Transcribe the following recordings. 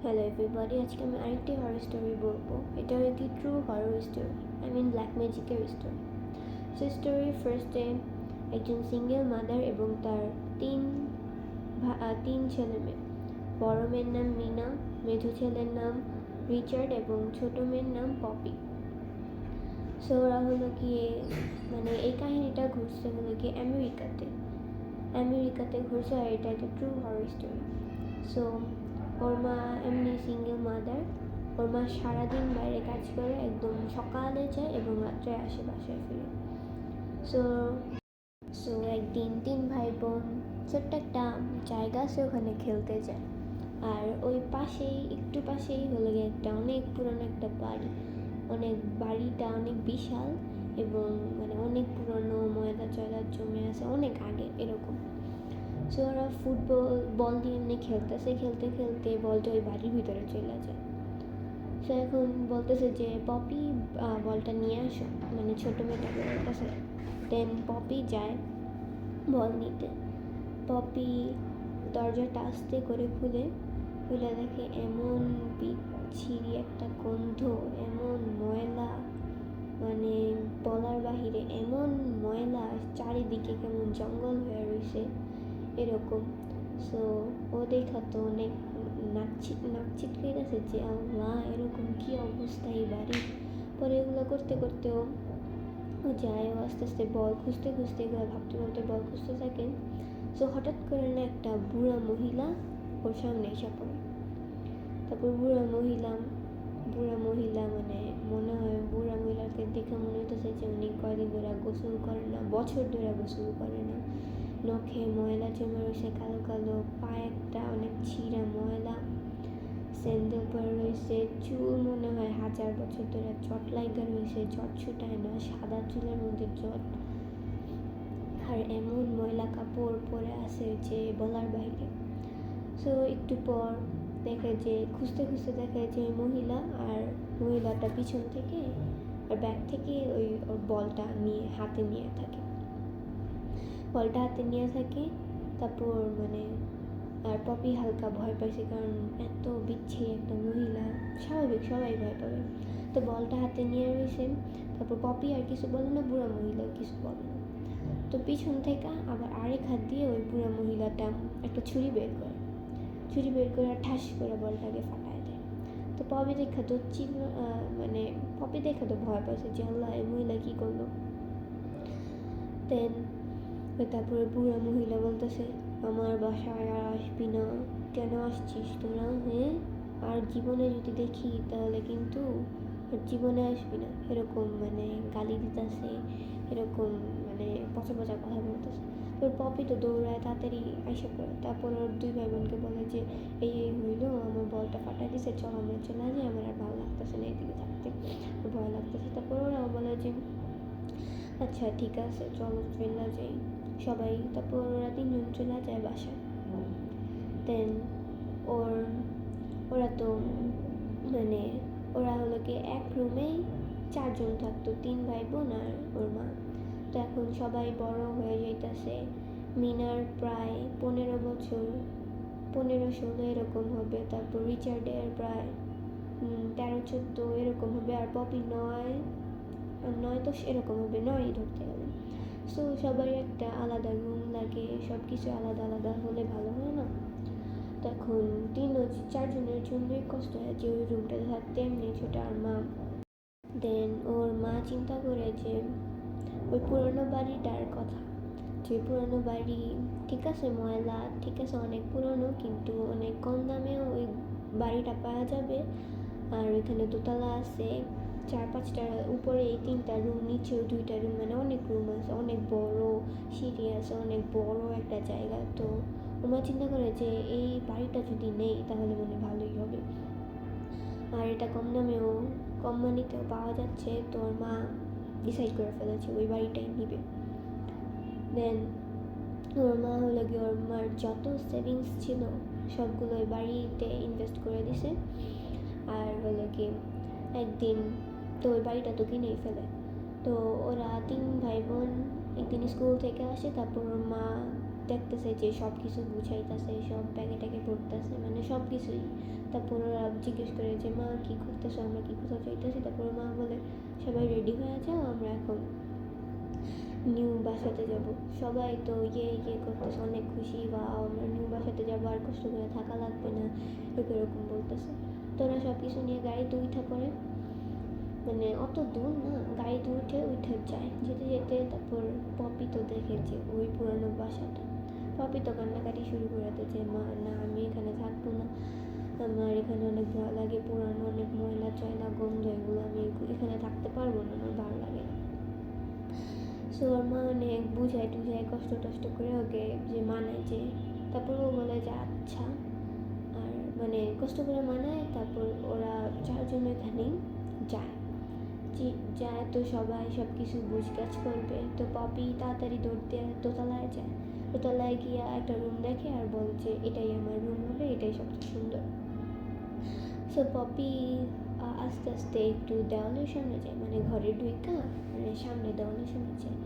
Hello everybody, আজকে আমি আরেকটি হরর স্টোরি বলবো। এটাও একটি ট্রু হরর স্টোরি, ব্ল্যাক ম্যাজিকের স্টোরি। সো স্টোরির ফার্স্টে একজন সিঙ্গেল মাদার এবং তার তিন ছেলে মেয়ে। বড় মেয়ের নাম মিনা, মেঝো ছেলের নাম রিচার্ড এবং ছোট মেয়ের নাম পপি। সো ওরা হলো গিয়ে এই কাহিনীটা ঘুরছে হলো গিয়ে আমেরিকাতে ঘুরছে, আর এটা একটা ট্রু হরর স্টোরি। সো ওর মা এমনি সিঙ্গেল মাদার। ওর মা সারাদিন বাইরে কাজ করে, একদম সকালে যায় এবং রাত্রে আসে বাসায় ফিরে। সো সো একদিন তিন ভাই বোন ছোট্ট একটা জায়গা আছে, ওখানে খেলতে যায়। আর ওই একটু পাশেই হলো গিয়ে একটা অনেক পুরনো একটা বাড়িটা অনেক বিশাল এবং অনেক পুরনো, ময়লা চয়লা জমে আছে অনেক আগে এরকম। সো ওরা বল দিয়ে এমনি খেলতে খেলতে বলটা ওই বাড়ির ভিতরে চলে যায়। সো এখন বলতেছে যে পপি বলটা নিয়ে আসো, ছোটো মেয়েটাকে বলতেছে। দেন পপি যায় বল নিতে। পপি দরজাটা আস্তে করে খুলে দেখে এমন বিচ্ছিরি একটা গন্ধ, এমন ময়লা, বলার বাহিরে এমন ময়লা, চারিদিকে কেমন জঙ্গল হয়ে রয়েছে এরকম। সো ও দেখা তো অনেক নাক ছিটকে গেছে যে আল্লাহ, এরকম কি অবস্থা এই বাড়ি। পরে এগুলো করতে করতেও ও যায়, ও আস্তে আস্তে বল খুঁজতে এগুলো ভাবতে বল খুঁজতে থাকে। সো হঠাৎ করে না একটা বুড়া মহিলা ওর সামনে এসে পড়ে। তারপর বুড়া মহিলা মনে হয় বুড়া মহিলাকে দেখে মনে হইতেছে যে উনি কয়দিন ধরে গোসল করে না, বছর ধরে গোসল করে না। নখে ময়লা জমে রয়েছে কালো কালো, পায়ে একটা অনেক ছিঁড়া ময়লা, স্যান্ডেল পরে রয়েছে, চুল মনে হয় 1000 বছর ধরে জট লাগা রয়েছে, জট ছুটায় না, সাদা চুলের মধ্যে জট, আর এমন ময়লা কাপড় পরে আছে যে বলার বাইরে। সো একটু পর খুঁজতে দেখে যে মহিলাটা পিছন থেকে আর ব্যাগ থেকে ওর বলটা হাতে নিয়ে থাকে। তারপর আর পপি হালকা ভয় পাইছে, কারণ এত বিচ্ছিরি একটা মহিলা, স্বাভাবিক সবাই ভয় পাবে। তো বলটা হাতে নিয়ে রয়েছে। তারপর পপি আর কিছু বলে না, বুড়া মহিলাও কিছু বলে না। তো পিছন থেকে আবার আরেক হাত দিয়ে ওই বুড়া মহিলাটা একটা ছুরি বের করে ঠাস করে বলটাকে ফাটায় দেয়। তো পপি দেখা তো ভয় পাইছে যে আল্লাহ, এই মহিলা কি করলো। দেন তারপরে বুড়া মহিলা বলতেছে, আমার বাসায় আর আসবি না, কেন আসছিস তোরা? আর জীবনে যদি দেখি তাহলে কিন্তু আর জীবনে আসবি না, এরকম গালি দিতেছে, এরকম পচা কথা বলতেছে। তোর পপি তো দৌড়ায় তাড়াতাড়ি আইসা পড়ে। তারপর ওর দুই ভাই বোনকে বলে যে এই হইলো, আমার বলটা ফাটাই দিছে, চল আমরা চলে যাই, আমার আর ভালো লাগতেছে না এদিকে থাকতে, ভয় লাগতেছে। তারপর ওরাও বলে যে আচ্ছা ঠিক আছে, চলো চলে যাই সবাই। তারপর ওরা তিনজন চলে যায় বাসায়। দেন ওরা তো ওরা হলো কি এক রুমেই 4 জন থাকতো, 3 ভাই বোন আর ওর মা। তো এখন সবাই বড় হয়ে যাইতেছে। মিনার প্রায় 15 বছর, 15-16 এরকম হবে। তারপর রিচার্ডের প্রায় 13-14 এরকম হবে। আর পপি 9-10 এরকম হবে, 9 ধরতে গেলে। সো সবাই একটা আলাদা রুম লাগে, সব কিছু আলাদা আলাদা হলে ভালো হয় না। তখন 4 জনের জন্যই কষ্ট হয় যে ওই রুমটাতে থাকতে, এমনি ছোট আর মা। দেন ওর মা চিন্তা করে যে ওই পুরনো বাড়িটার কথা, যে পুরনো বাড়ি ঠিক আছে, ময়লা ঠিক আছে, অনেক পুরনো, কিন্তু অনেক কম দামেও ওই বাড়িটা পাওয়া যাবে। আর ওইখানে দোতলা আছে, 4-5টা, উপরে 3টা রুম, নিচেও 2টা রুম, অনেক রুম আছে, অনেক বড় সিঁড়ি আছে, অনেক বড় একটা জায়গা। তো ওমা চিন্তা করে যে এই বাড়িটা যদি নেই তাহলে ভালোই হবে, আর এটা কম মানিতেও পাওয়া যাচ্ছে। তো ওর মা ডিসাইড করে ফেলেছে ওই বাড়িটাই নিবে। দেন ওর মা হলো গিয়ে ওর মার যত সেভিংস ছিল সবগুলো ওই বাড়িতে ইনভেস্ট করে দিছে। আর হলো গিয়ে একদিন তো ওই বাড়িটা তো কিনেই ফেলে। তো ওরা 3 ভাই বোন একদিন স্কুল থেকে আসে। তারপর ওর মা দেখতেছে যে সব কিছু গুছাইতেছে, সব ব্যাগে ট্যাগে ভরতেছে, সব কিছুই তারপর ওরা জিজ্ঞেস করে যে মা কী করতেছো, আমরা কি কোথাও যাইতেছি? তারপর মা বলে সবাই রেডি হয়ে যাও, আমরা এখন নিউ বাসাতে যাব। সবাই তো ইয়ে করতেছে, অনেক খুশি, বা আমরা নিউ বাসাতে যাবো, আর কষ্ট করে থাকা লাগবে না, এরকম বলতেছে। তোরা সব কিছু নিয়ে গাড়িতে উঠে পড়ে, মানে অত দূর না, গাড়িতে উঠে যায়। যেতে যেতে তারপর পপি তো দেখেছে ওই পুরানো বাসাটা। পপি তো কান্নাকাটি শুরু করে দিয়েছে, মা না আমি এখানে থাকবো না, আমার এখানে অনেক ভয় লাগে, পুরানো অনেক ময়লা চয়লা গন্ধ, এগুলো আমি এখানে থাকতে পারবো না, আমার ভালো লাগে না। সো ওর মা অনেক বুঝায় টুঝায় কষ্ট টষ্ট করে ওকে যে মানায়, যে তারপর ও বলে যে আচ্ছা, আর মানে কষ্ট করে মানায়। তারপর ওরা চারজন এখানেই যায়, যায় তো সবাই সব কিছু বুঝগাছ করবে। তো পপি তাড়াতাড়ি দৌড় দিয়ে দোতলায় যায়, দোতলায় গিয়ে একটা রুম দেখে আর বলে যে এটাই আমার রুম হবে, এটাই সবচেয়ে সুন্দর। সো পপি আস্তে আস্তে একটু দেওয়ালের সামনে যায়, মানে ঘরে ঢুকা মানে সামনে দেওয়ালের সামনে যায়।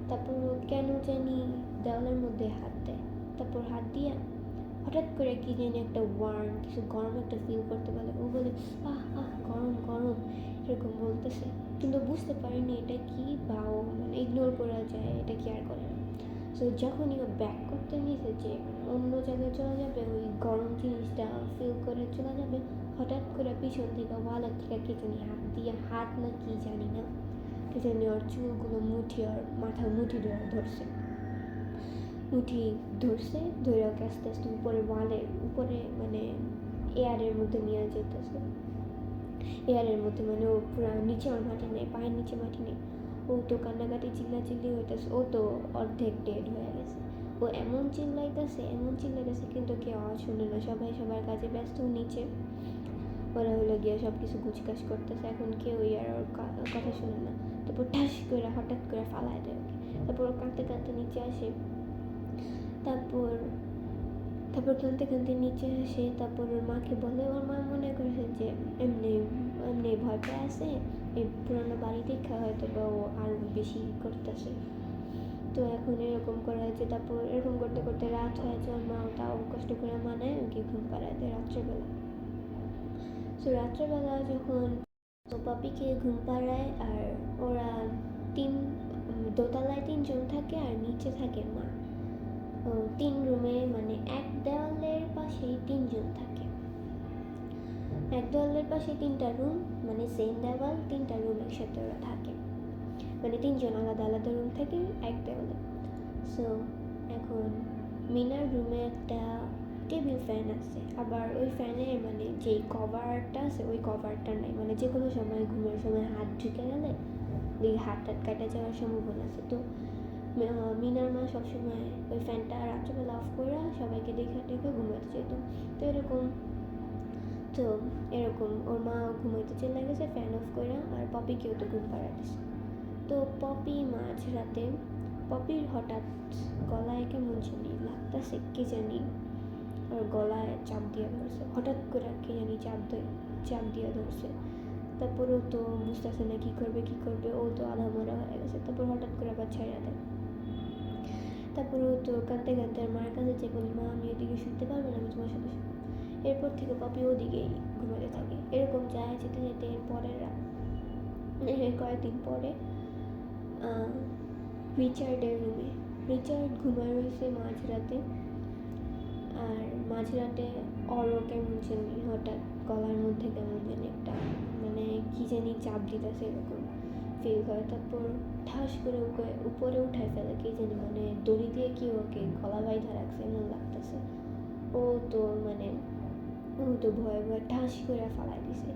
তারপর কেন জানি দেওয়ালের মধ্যে হাত দেয়, তারপর হাত দিয়ে হঠাৎ করে কি জানি একটা ওয়ার্ম কিছু গরম একটা ফিল করতে পারে। ও বলে আহ আহ গরম গরম এরকম বলতেছে, কিন্তু বুঝতে পারিনি এটা কি, বা ও মানে ইগনোর করা যায়, এটা কেয়ার করে না। সো যখনই ও ব্যাক করতে নিয়েছে যে অন্য জায়গায় চলে যাবে, ওই গরম জিনিসটা ফিল করে চলে যাবে, হঠাৎ করে পিছন থেকে ওয়ালের থেকে কে জানি হাত দিয়ে, হাত না কি জানি না, কে জানি ওর চুলগুলো মুঠি, ওর মাথার মুঠি ধরছে, মুঠি ধরছে, ধরে ওকে আস্তে আস্তে উপরে ওয়ালের উপরে মানে এয়ারের মধ্যে নিয়ে যেতেছে। এয়ারের মধ্যে মানে ও পুরো নিচে আর মাটি নেই, পায়ের নিচে মাটি নেই। ও তো কান্নাকাটি চিল্লাচিল্লি হইতেছে, ও তো অর্ধেক ডেড হয়ে গেছে। ও এমন চিল্লাইতেছে কিন্তু কেউ আওয়াজ শুনে না, সবাই সবার কাজে ব্যস্ত। নিচে ওরা হলো গিয়ে সব কিছু গুছগাছ করতেছে, এখন কেউ আর ওর কথা শুনে না। তারপর ঠাস করে হঠাৎ করে ফালায় দেয় ওকে। তারপর ও কাঁদতে কাঁদতে নিচে আসে, তারপর কাঁদতে কাঁদতে নিচে আসে। তারপর ওর মাকে বলে, ওর মা মনে করছে যে এমনি এমনি ভয় পেয়ে আছে, এই পুরোনো বাড়ি দেখা হয়তো বা ও আরও বেশি করতেছে। তো এখন এরকম করা হয়েছে। তারপর এরকম করতে করতে রাত হয়েছে, ওর মা তাও কষ্ট করে মানায় ওকে ঘুম পাড়ায় দেয় রাত্রেবেলা। তো রাত্রেবেলা যখন তো পপিকে ঘুম পাড়ায়, আর ওরা দোতলায় 3 জন থাকে আর নিচে থাকে মা। 3 রুমে মানে এক দেওয়ালের পাশেই 3 জন থাকে, এক দেওয়ালের পাশে 3টা রুম, মানে সেম দেওয়াল 3টা রুম একসাথে ওরা থাকে, মানে 3 জন আলাদা আলাদা রুম থাকে এক দেওয়ালে। সো এখন মিনার রুমে একটা টেবিল ফ্যান আছে, আবার ওই ফ্যানের মানে যেই কভারটা আছে ওই কভারটা নাই, মানে যে কোনো সময় ঘুমের সময় হাত ঢুকে গেলে ওই হাত টাত কাটা যাওয়ার সম্ভাবনা আছে। তো মিনার মা সবসময় ওই ফ্যানটা রাত্রেবেলা অফ করে সবাইকে দেখে ঘুমাতে যেত। তো এরকম ওর মা ঘুমাইতে চলে গেছে ফ্যান অফ করে, আর পপিকেও তো ঘুম পাড়াইতেছে। তো পপি মাঝরাতে, পপির হঠাৎ গলায় কেমন জানি লাগতেছে, কে জানি ওর গলায় চাপ দিয়ে ধরছে, হঠাৎ করে কে জানি চাপ দিয়ে ধরছে। তারপর ও তো বুঝতেছে না কী করবে, ও তো আধা মরা হয়ে গেছে। তারপর হঠাৎ করে আবার ছাইড়া দেয়। তারপর ও তো কাঁদতে কাঁদতে আর মার কাছে যে বলি, মা আমি এদিকে শুনতে পারবো না, আমি তোমার সাথে। এরপর থেকে পপি ওদিকেই ঘুমাতে থাকে। এরকম যায় যেতে যেতে এর পরের কয়েকদিন পরে রিচার্ডের রুমে রিচার্ড ঘুমায় রয়েছে মাঝরাতে, আর মাঝরাতে অরও কেমন জানি হঠাৎ গলার মধ্যে কেমন জানি একটা মানে কি জানি চাপ দিতেছে এরকম ফিল হয়। তারপর ঠাস করে ওকে উপরে উঠায় ফেলে, কে জানি মানে দড়ি দিয়ে কি ওকে গলা বাইধা রাখছে এমন লাগতেছে। ও তো ভয়ে ঠাস করে ফালাই দিছে।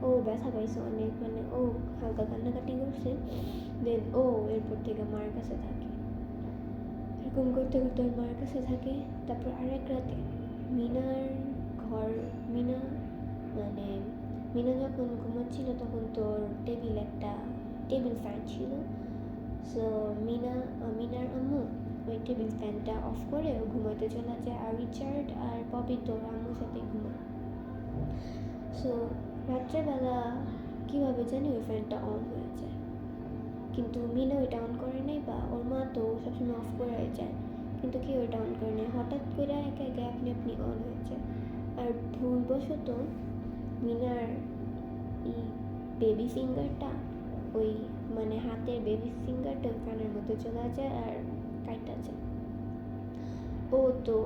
ও ব্যথা পাইছে অনেক, মানে ও হালকা কান্নাকাটি করছে। দেন ও এরপর থেকে মার কাছে থাকে, এরকম করতে করতে ওর মার কাছে থাকে। তারপর আরেক রাতে মানে মিনা যখন ঘুমাচ্ছিল তখন তোর টেবিল ফ্যান ছিল। সো মিনার আম্মু ওই টেবিল ফ্যানটা অফ করে ও ঘুমাতে চলে যায়, আর রিচার্ড আর পপি তোর আম্মুর সাথে ঘুমায়। সো রাত্রেবেলা কীভাবে জানি ওই ফ্যানটা অন হয়ে যায়, কিন্তু মিনা ওইটা অন করে নাই, বা ওর মা তো সবসময় অফ করে যায়, কিন্তু কেউ ওইটা অন করে নেই। হঠাৎ করে একা একা আপনি অন হয়ে যায়। আর ভুলবশত মিনার বেবি ফিঙ্গারটা ওই মানে হাতের বেবি ফিঙ্গারটা কানের মধ্যে চলে যায় আর কাইটা যায়। ও তো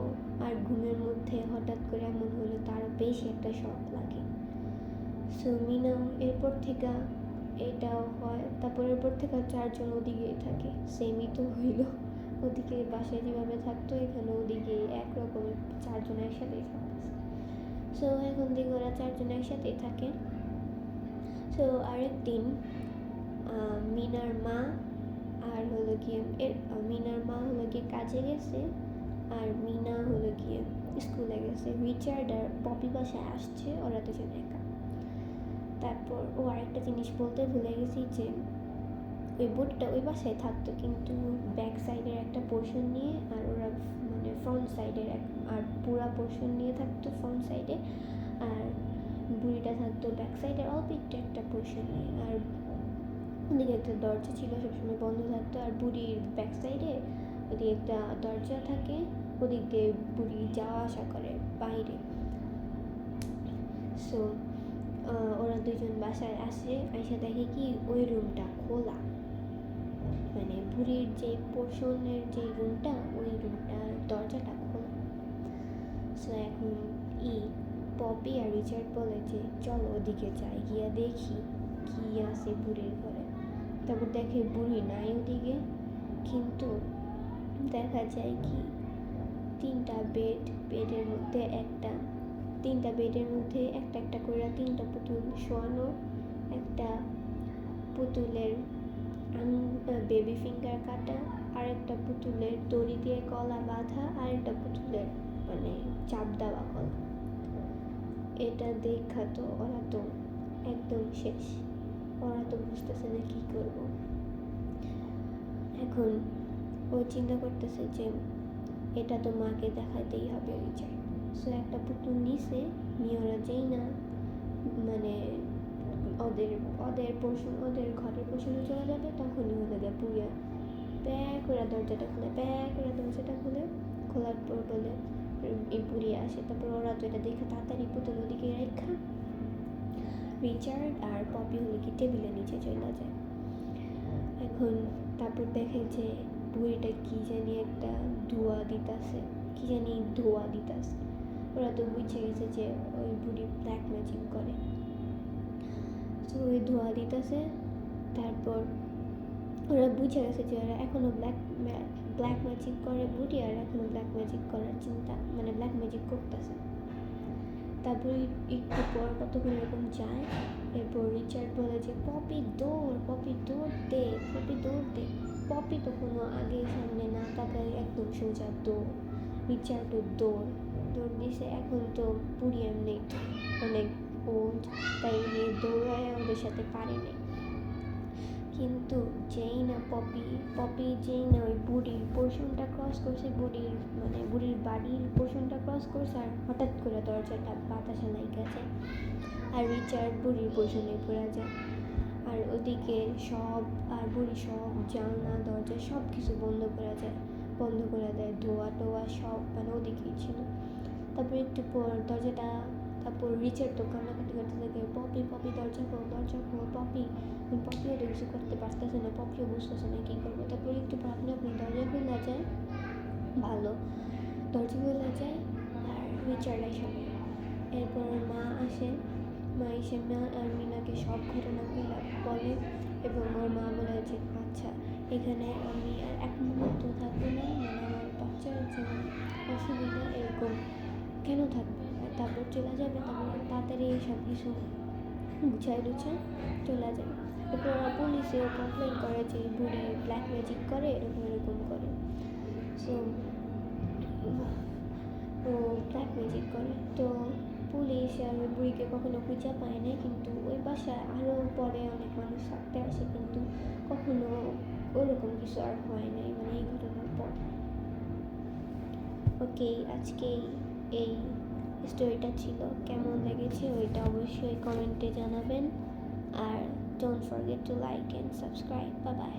আর ঘুমের মধ্যে হঠাৎ করে এমন হলো তারও বেশি একটা শক লাগে। সো মিনা এরপর থেকে এটাও হয়, তারপর এরপর থেকে 4 জন ওদিকেই থাকে। সেমই তো হইল, ওদিকে বাসায় যেভাবে থাকতো এখানে ওদিকে একরকমের 4 জন একসাথেই থাকতেছে। সো এখন থেকে ওরা 4 জন একসাথেই থাকে। সো আরেকদিন মিনার মা আর হলো গিয়ে মিনার মা হলো গিয়ে কাজে গেছে আর মিনা হলো গিয়ে স্কুলে গেছে। রিচার্ড আর পপি বাসায় আসছে, ওরা দুজন একা। তারপর ও আরেকটা জিনিস বলতে ভুলে গেছি যে ওই বোটটা ওই বাসায় থাকতো কিন্তু ব্যাক সাইডের একটা পোর্শন নিয়ে, আর ওরা মানে ফ্রন্ট সাইডের আর পুরা পোর্শন নিয়ে থাকতো ফ্রন্ট সাইডে, আর বুড়িটা থাকতো ব্যাক সাইডের অল্প একটু একটা পোর্শন নিয়ে। আর ওদিকে একটা দরজা ছিল, সবসময় বন্ধ থাকতো। আর বুড়ির ব্যাক সাইডে ওদিকে একটা দরজা থাকে, ওদিক দিয়ে বুড়ি যাওয়া আসা করে বাইরে। সো ওরা দুজন বাসায় আসে, আইসা দেখে কি ওই রুমটা খোলা, মানে বুড়ির যে পোর্শনের যে রুমটা ওই রুমটার দরজাটা খোলা। সো এখন পপি আর রিচার্ড বলে যে চলো ওদিকে যাই, গিয়া দেখি কি আছে বুড়ির ঘরে। তারপর দেখে বুড়ি নাই ওদিকে, কিন্তু দেখা যায় কি 3টা বেডের মধ্যে একটা একটা করে 3টা পুতুল শোয়ানো, একটা পুতুলের বেবি ফিঙ্গার কাটা, আর একটা পুতুলের দড়ি দিয়ে গলা বাঁধা, আর একটা পুতুলের মানে চাপ দেওয়া গলা। এটা দেখা তো ওরা তো একদম শেষ, ওরা তো বুঝতেছে না কি করবো। এখন ও চিন্তা করতেছে যে এটা তো মাকে দেখাতেই হবে রিচার্ড। সো একটা পুতুল নিছে, নিয়ে ওরা যেই না মানে ওদের পোর্শন ওদের ঘরের পোর্শনে চলে যাবে, তখনই হলে গিয়ে পুড়িয়া ব্যাগ করে দরজাটা খুলে খোলার পর বলে এই বুড়ি আসে। তারপর ওরা তো এটা দেখে তাড়াতাড়ি পুতুল ওদিকে রেখা রিচার্ড আর পপি হলে কি টেবিলের নিচে চলে যায়। এখন তারপর দেখে যে বুড়িটা কি জানি একটা ধোয়া দিতাছে। ওরা তো বুঝে গেছে যে ওই বুড়ি ব্ল্যাক ম্যাজিক করে। তো ওই ধোয়া দিতেছে, তারপর ওরা বুঝে গেছে যে ওরা এখনো ব্ল্যাক ম্যাজিক করে বুড়ি, আর এখনো ব্ল্যাক ম্যাজিক করার চিন্তা মানে ব্ল্যাক ম্যাজিক করতেছে। তারপর একটু পর কতক্ষণ এরকম যায়, এরপর রিচার্ড বলে যে পপি দৌড় দে। পপি তো কোনো আগে সামনে না তাকায় একদম সোজা দৌড়। রিচার্ডও দৌড় দিছে। এখন তো বুড়ি এমনি অনেক ওল্ড, তাই উনি দৌড়ায় ওদের সাথে পারে নাই। কিন্তু যেই না পপি যেই না ওই বুড়ির পোর্শনটা ক্রস করছে, বুড়ির বাড়ির পোর্শনটা ক্রস করছে, আর হঠাৎ করে দরজাটা বাতাসে নাই গেছে, আর রিচার্ড বুড়ির পোর্শনে পড়ে যায়। আর ওদিকে বুড়ি সব জানলা দরজা সব কিছু বন্ধ করে দেয়, ধোয়া টোয়া সব মানে ওদিকেই ছিল। তারপর একটু পর দরজাটা, তারপর রিচার্ড তো কান্নাকাটি করতে থাকে, পপি দরজা খোল পপিও তো কিছু করতে পারতেছে না, পপিও বুঝতেছে না কী করবো। তারপর একটু পর আপনি দরজা খোলা যায়, ভালো দরজা খোলা যায়, আর রিচার্ড এসে এরপর মা এসে আর মিনাকে সব ঘটনা বলে, এবং ওর মা বলে যে আচ্ছা এখানে আমি আর 1 মুহূর্ত থাকবো না, মানে আমার বাচ্চার জন্য অসুবিধা এরকম কেন থাকবে, আর তারপর চলে যাবে। তারপর তাড়াতাড়ি সব কিছু গুছায় চলে যায়। এরপর ওরা পুলিশেও কমপ্লেন করে যে বুড়ি ব্ল্যাক ম্যাজিক করে, এরকম করে। সো ও ব্ল্যাক ম্যাজিক করে, তো পুলিশ আর ওই বুড়িকে কখনো খুঁজে পায় না, কিন্তু ওই বাসায় আরও পরে অনেক মানুষ থাকতে আসে, কিন্তু কখনো ওরকম কিছু আর হয় নাই মানে এই ঘটনার পর। ওকে, আজকে এই স্টোরিটা ছিল, কেমন লেগেছে ওইটা অবশ্যই কমেন্টে জানাবেন, আর don't forget to like and subscribe. Bye by.